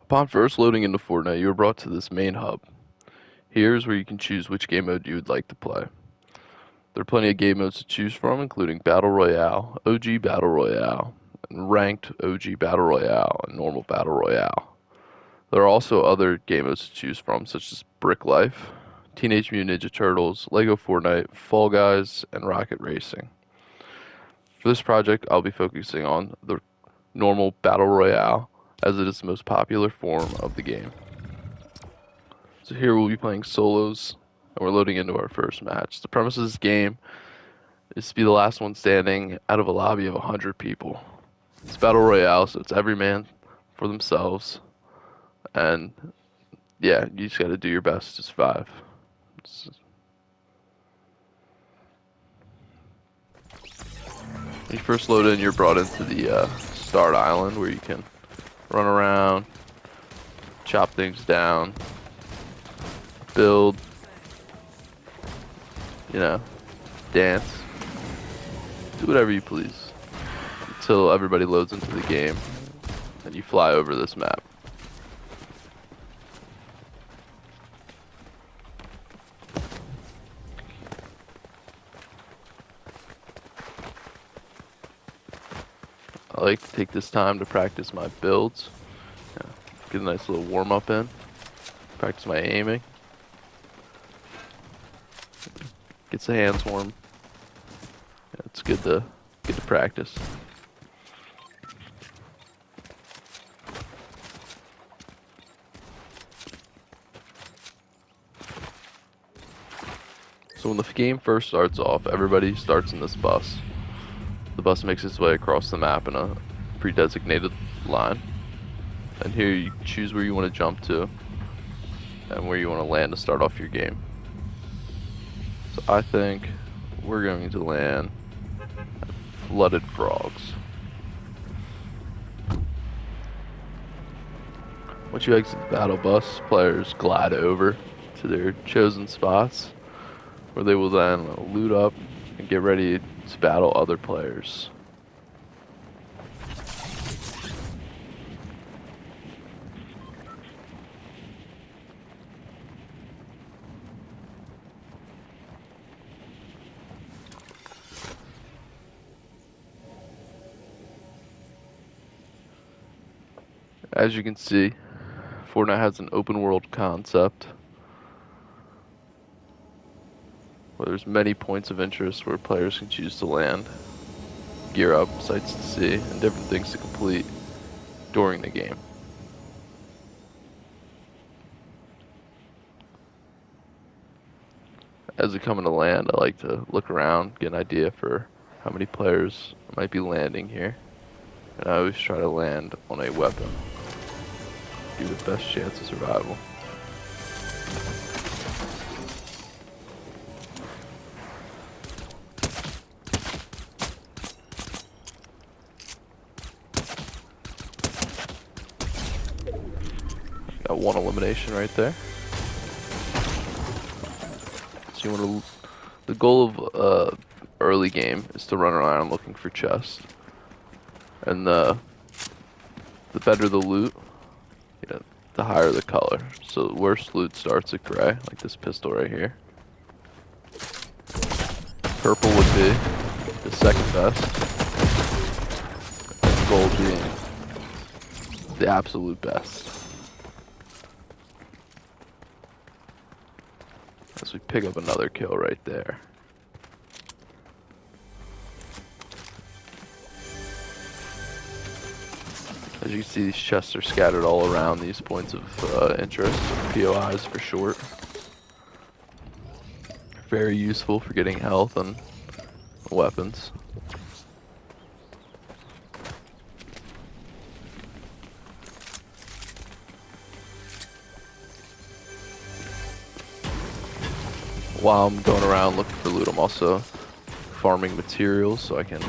Upon first loading into Fortnite, you are brought to this main hub. Here's where you can choose which game mode you would like to play. There are plenty of game modes to choose from, including Battle Royale, OG Battle Royale, and Ranked OG Battle Royale, and Normal Battle Royale. There are also other game modes to choose from, such as Brick Life, Teenage Mutant Ninja Turtles, Lego Fortnite, Fall Guys, and Rocket Racing. For this project, I'll be focusing on the Normal Battle Royale, as it is the most popular form of the game. So here we'll be playing solos, and we're loading into our first match. The premise of this game is to be the last one standing out of a lobby of 100 people. It's Battle Royale, so it's every man for themselves, and yeah, you just gotta do your best to survive. When you first load in, you're brought into the Start Island, where you can run around, chop things down, build, dance, do whatever you please until everybody loads into the game and you fly over this map. I like to take this time to practice my builds, get a nice little warm up in, practice my aiming, gets the hands warm. It's good to practice. So when the game first starts off, everybody starts in this bus. The bus makes its way across the map in a pre-designated line. And here you choose where you want to jump to and where you want to land to start off your game. So I think we're going to land at Flooded Frogs. Once you exit the battle bus, players glide over to their chosen spots, where they will then loot up and get ready to battle other players. As you can see, Fortnite has an open world concept where there's many points of interest where players can choose to land, gear up, sights to see, and different things to complete during the game. As we come into land, I like to look around, get an idea for how many players might be landing here, and I always try to land on a weapon. Give the best chance of survival. Got one elimination right there. So you want to. The goal of early game is to run around looking for chests, and the better the loot, the higher the color. So the worst loot starts at gray, like this pistol right here. Purple would be the second best, and gold being the absolute best. As we pick up another kill right there. As you can see, these chests are scattered all around these points of interest, or POIs for short. Very useful for getting health and weapons. While I'm going around looking for loot, I'm also farming materials so I can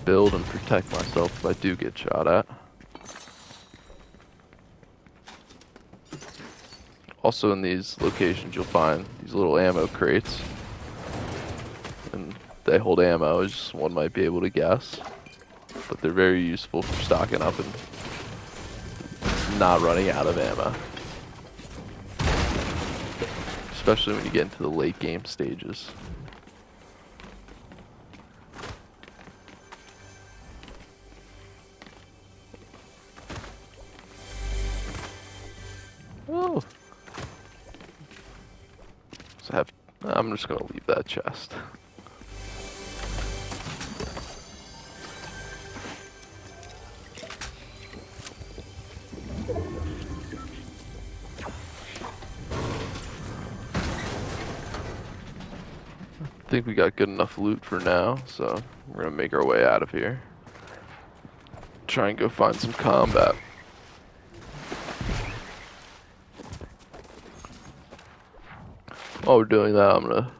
build and protect myself if I do get shot at. Also in these locations you'll find these little ammo crates, and they hold ammo, as one might be able to guess, but they're very useful for stocking up and not running out of ammo. Especially when you get into the late game stages. Oh. So I'm just gonna leave that chest. I think we got good enough loot for now, so we're gonna make our way out of here. Try and go find some combat. While we're doing that, I'm gonna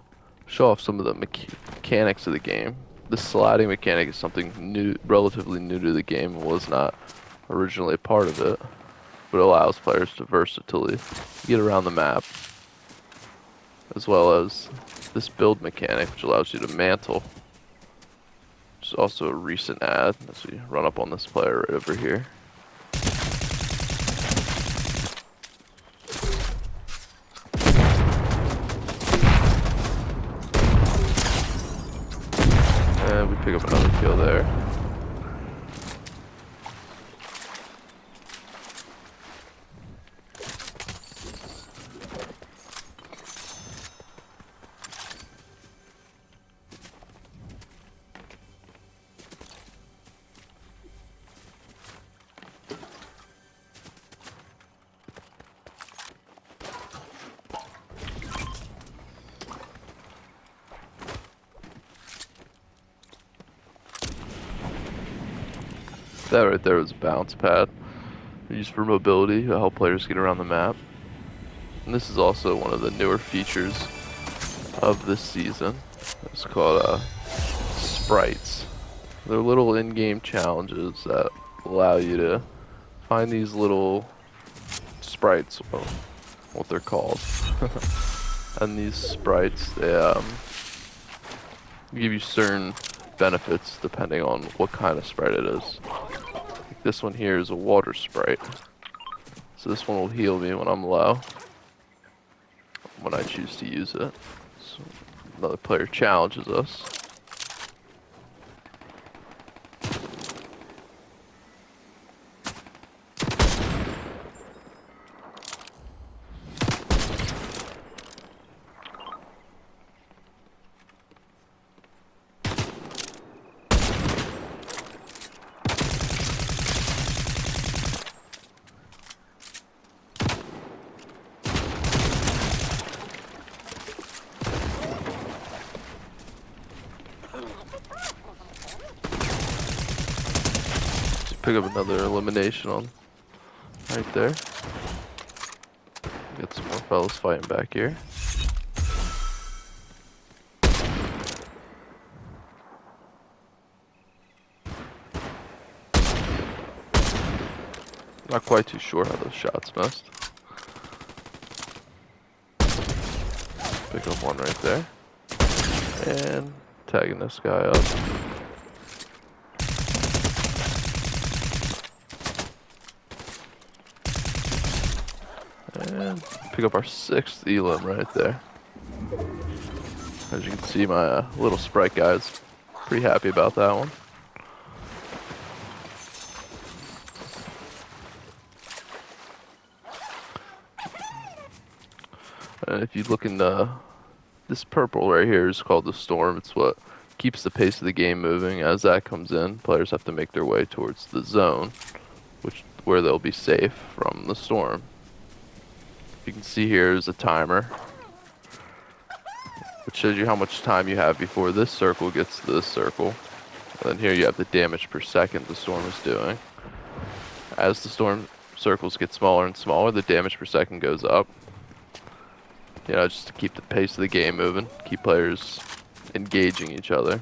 show off some of the mechanics of the game. The sliding mechanic is something new, relatively new to the game, and was not originally a part of it, but it allows players to versatility get around the map, as well as this build mechanic, which allows you to mantle, which is also a recent add as we run up on this player right over here. And we pick up another kill there. That right there was a bounce pad used for mobility to help players get around the map. And this is also one of the newer features of this season. It's called sprites. They're little in-game challenges that allow you to find these little sprites, well, what they're called. And these sprites, they give you certain benefits depending on what kind of sprite it is. Like this one here is a water sprite. So this one will heal me when I'm low, when I choose to use it. So another player challenges us. Pick up another elimination on right there. Get some more fellas fighting back here. Not quite too sure how those shots missed. Pick up one right there. And tagging this guy up. And pick up our 6th elim right there. As you can see, my little sprite guy's pretty happy about that one. And if you look in this purple right here is called the storm. It's what keeps the pace of the game moving. As that comes in, players have to make their way towards the zone, where they'll be safe from the storm. You can see here is a timer, which shows you how much time you have before this circle gets to this circle. And then here you have the damage per second the storm is doing. As the storm circles get smaller and smaller, the damage per second goes up. You know, just to keep the pace of the game moving, keep players engaging each other.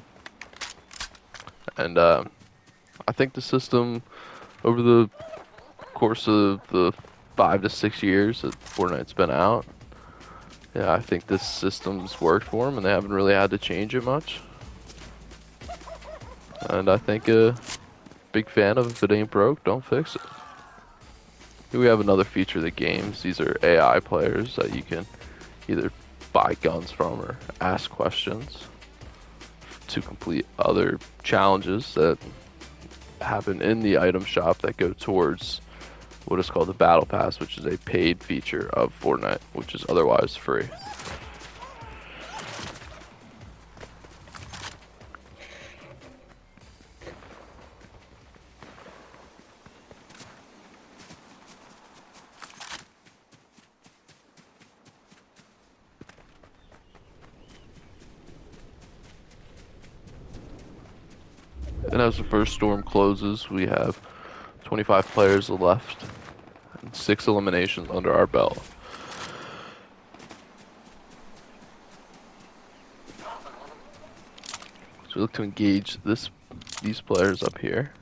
And I think the system, over the course of the 5 to 6 years that Fortnite's been out, yeah, I think this system's worked for them, and they haven't really had to change it much. And I think a big fan of if it ain't broke, don't fix it. Here we have another feature of the games. These are AI players that you can either buy guns from or ask questions to complete other challenges that happen in the item shop that go towards what is called the Battle Pass, which is a paid feature of Fortnite, which is otherwise free. And as the first storm closes, we have 25 players left and 6 eliminations under our belt. So we look to engage these players up here.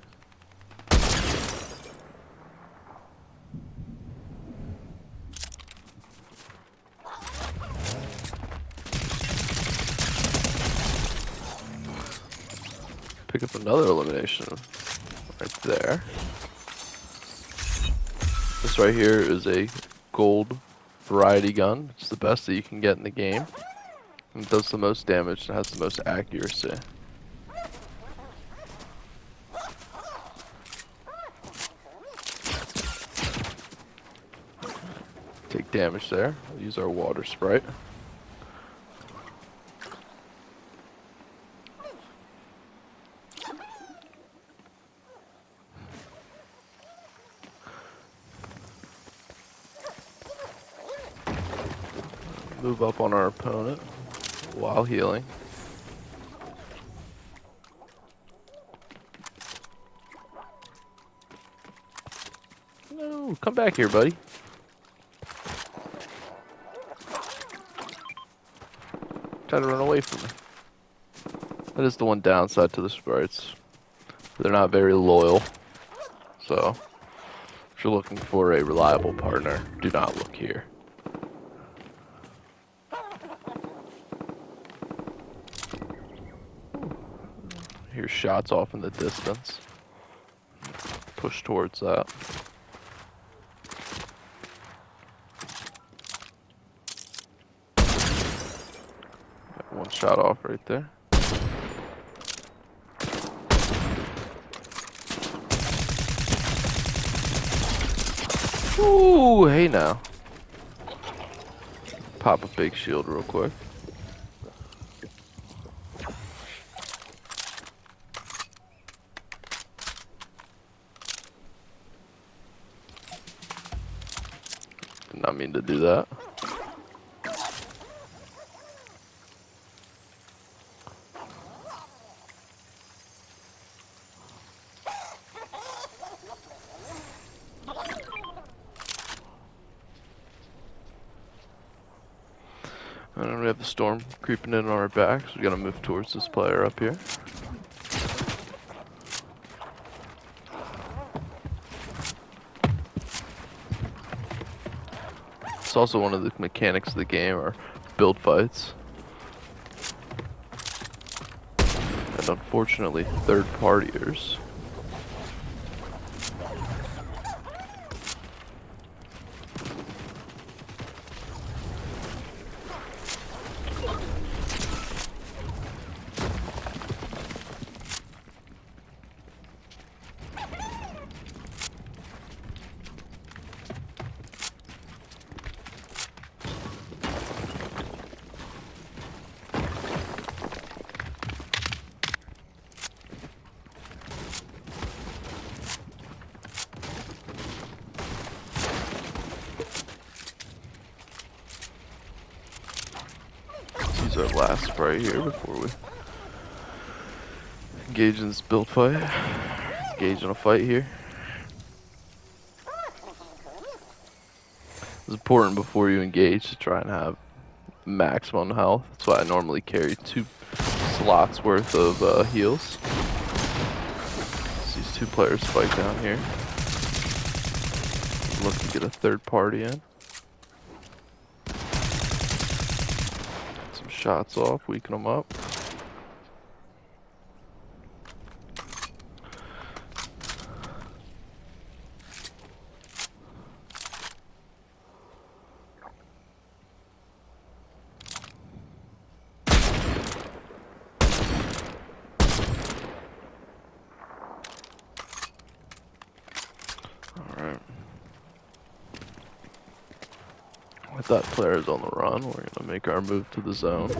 Pick up another elimination right there. This right here is a gold variety gun. It's the best that you can get in the game. It does the most damage and has the most accuracy. Take damage there. We'll use our water sprite. Move up on our opponent while healing. No, come back here, buddy. Try to run away from me. That is the one downside to the sprites. They're not very loyal. So, if you're looking for a reliable partner, do not look here. Hear shots off in the distance. Push towards that. Got one shot off right there. Ooh, hey now. Pop a big shield real quick. Did not mean to do that. And then we have the storm creeping in on our backs. We gotta move towards this player up here. It's also one of the mechanics of the game, are build fights. And unfortunately, third partiers. Use our last spray here before we engage in this build fight. Engage in a fight here. It's important before you engage to try and have maximum health. That's why I normally carry 2 slots worth of heals. So these 2 players fight down here. Look to get a third party in. Some shots off, weaken them up. If that player is on the run, we're gonna make our move to the zone.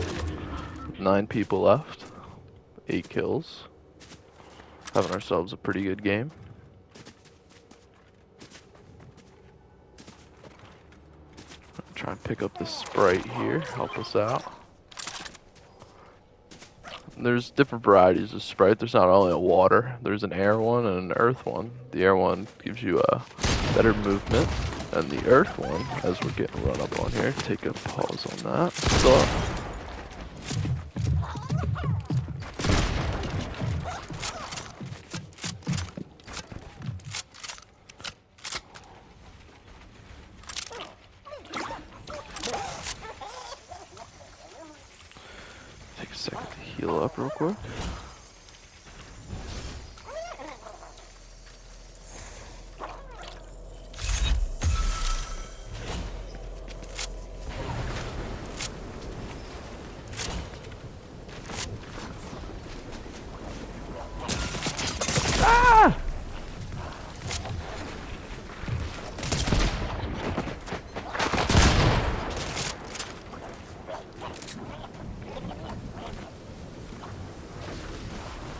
9 people left, 8 kills. Having ourselves a pretty good game. Try and pick up this Sprite here, help us out. There's different varieties of Sprite. There's not only a water, there's an air one and an earth one. The air one gives you a better movement, and the earth one, as we're getting run up on here, take a pause on that. So, take a second to heal up real quick. Ah!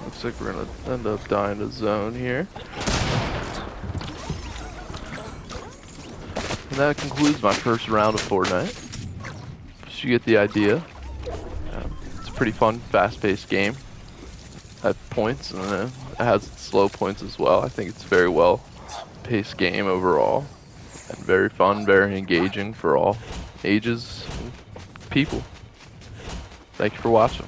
Looks like we're gonna end up dying to zone here. And that concludes my first round of Fortnite. So you get the idea. It's a pretty fun, fast-paced game. At points, and then it has slow points as well. I think it's a very well-paced game overall, and very fun, very engaging for all ages and people. Thank you for watching.